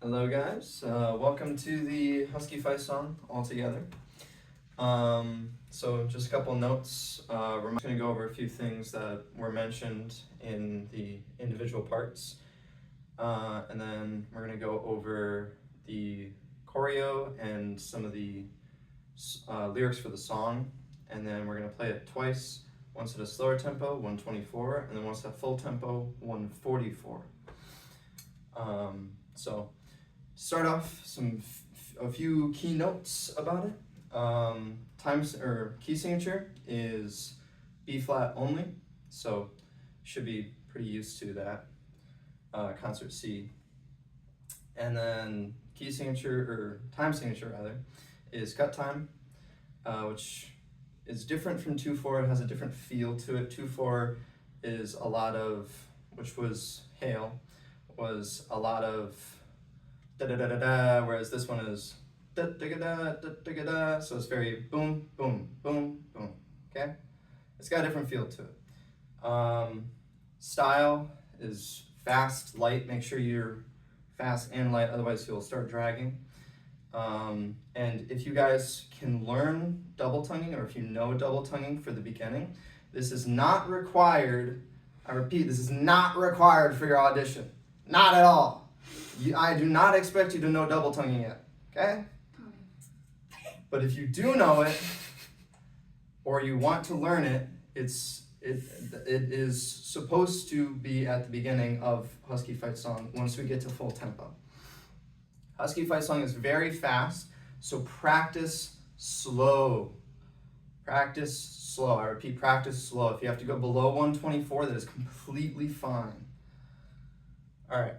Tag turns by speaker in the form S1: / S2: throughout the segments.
S1: Hello guys, welcome to the Husky Fight Song all together. So just a couple notes. We're going to go over a few things that were mentioned in the individual parts, and then we're going to go over the choreo and some of the lyrics for the song, and then we're going to play it twice, once at a slower tempo, 124, and then once at full tempo, 144. So start off a few key notes about it. Key signature is B flat only, so should be pretty used to that. Concert C. And then key signature, or time signature rather, is cut time, which is different from 2/4. It has a different feel to it. 2/4 is a lot of, which was Hail, was a lot of da da da da da, whereas this one is da da da da da da da. So it's very boom boom boom boom. Okay, it's got a different feel to it. Style is fast, light. Make sure you're fast and light, otherwise you'll start dragging. And if you guys can learn double tonguing, or if you know double tonguing for the beginning, this is not required. I repeat, this is not required for your audition. Not at all. I do not expect you to know double tonguing yet, okay? But if you do know it, or you want to learn it, it is supposed to be at the beginning of Husky Fight Song once we get to full tempo. Husky Fight Song is very fast, so practice slow. Practice slow. I repeat, practice slow. If you have to go below 124, that is completely fine. All right.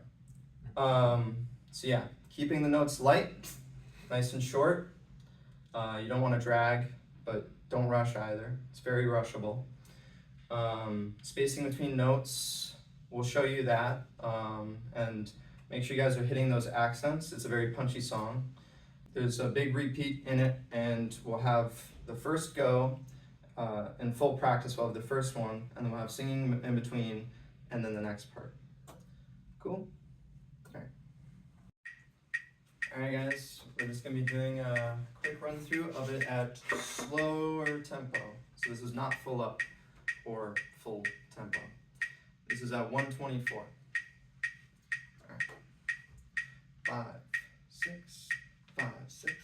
S1: So yeah, keeping the notes light, nice and short. You don't want to drag, but don't rush either. It's very rushable. Spacing between notes, we'll show you that. And make sure you guys are hitting those accents. It's a very punchy song. There's a big repeat in it, and we'll have the first go in full practice. We'll have the first one, and then we'll have singing in between, and then the next part. Cool? Alright guys, we're just going to be doing a quick run through of it at slower tempo. So this is not full up or full tempo. This is at 124. Alright. 5, 6, 5, 6.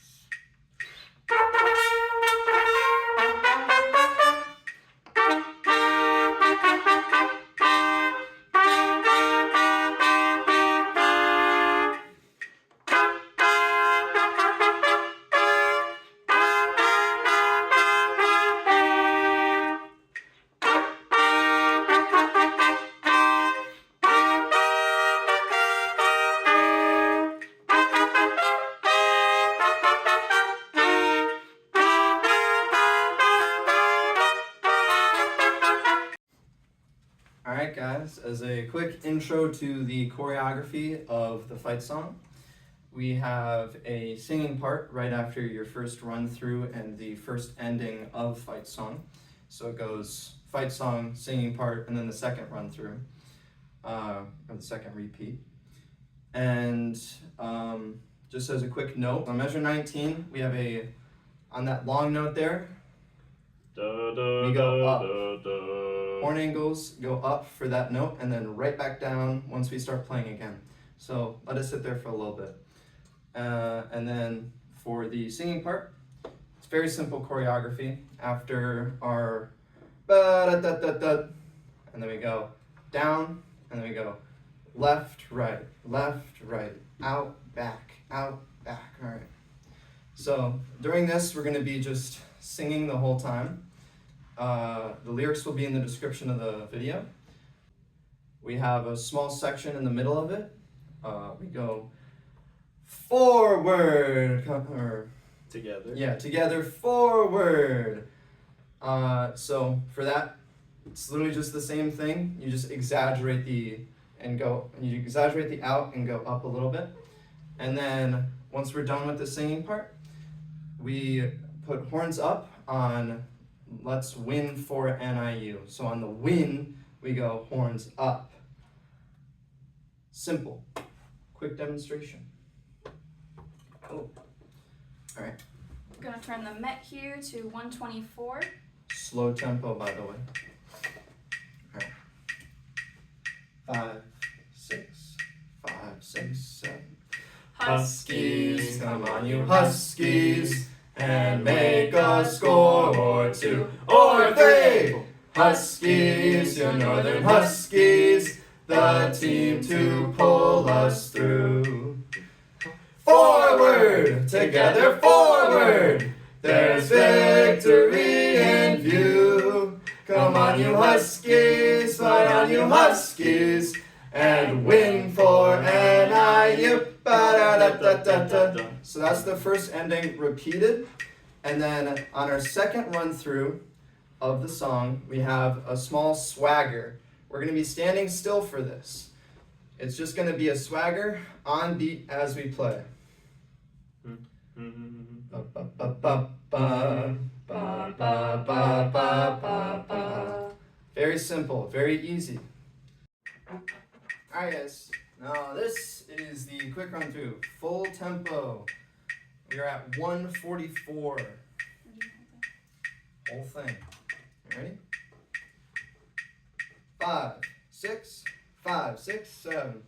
S1: Alright guys, as a quick intro to the choreography of the fight song, we have a singing part right after your first run through and the first ending of fight song. So it goes fight song, singing part, and then the second run through, or the second repeat. And just as a quick note, on measure 19, we have on that long note there, we go up. Horn angles go up for that note, and then right back down once we start playing again. So let us sit there for a little bit. And then for the singing part, it's very simple choreography. After our ba-da-da-da-da, and then we go down, and then we go left, right, out, back, out, back. All right. So during this, we're going to be just singing the whole time. The lyrics will be in the description of the video. We have a small section in the middle of it. We go forward, or
S2: together.
S1: Yeah, together, forward. So for that, it's literally just the same thing. You just exaggerate you exaggerate the out and go up a little bit. And then once we're done with the singing part, we put horns up on let's win for NIU. So on the win, we go horns up. Simple. Quick demonstration. Cool. All right.
S2: I'm gonna turn the met here to 124.
S1: Slow tempo, by the way. All right. 5, 6, 5, 6, 7. Huskies, come on, you Huskies, and make a score or 2 or 3. Huskies, you Northern Huskies, the team to pull us through. Forward, together forward, there's victory in view. Come on, you Huskies, fight on, you Huskies, and win for NIU. Ba-da-da-da-da-da. So that's the first ending repeated. And then on our second run through of the song, we have a small swagger. We're going to be standing still for this. It's just going to be a swagger on beat as we play. Very simple, very easy. Alright guys, now this is the quick run through, full tempo. We are at 144. Whole thing. You ready? 5, 6, 5, 6, 7.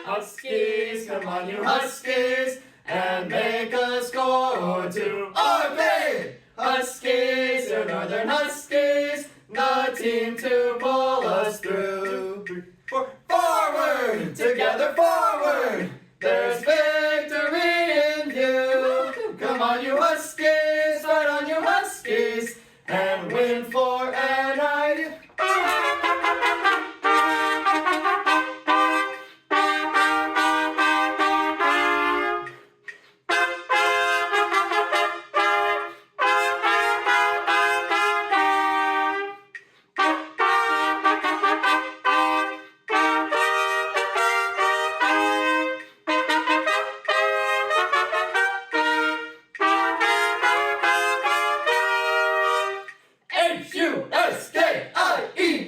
S1: Huskies, come on you Huskies, and make a score or 2 or 3. Huskies, your Northern Huskies, the team to pull us through. Forward, together forward, there's victory in view. Come on you Huskies, fight on you Huskies, and win for NIU.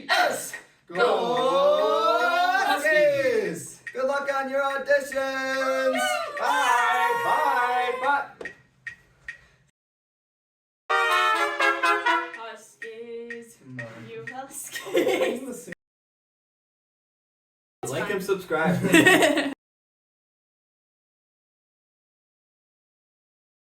S1: Huskies! Go Huskies! Good luck on your auditions! Bye! Bye! Bye!
S2: Huskies, you Huskies.
S1: Like and subscribe.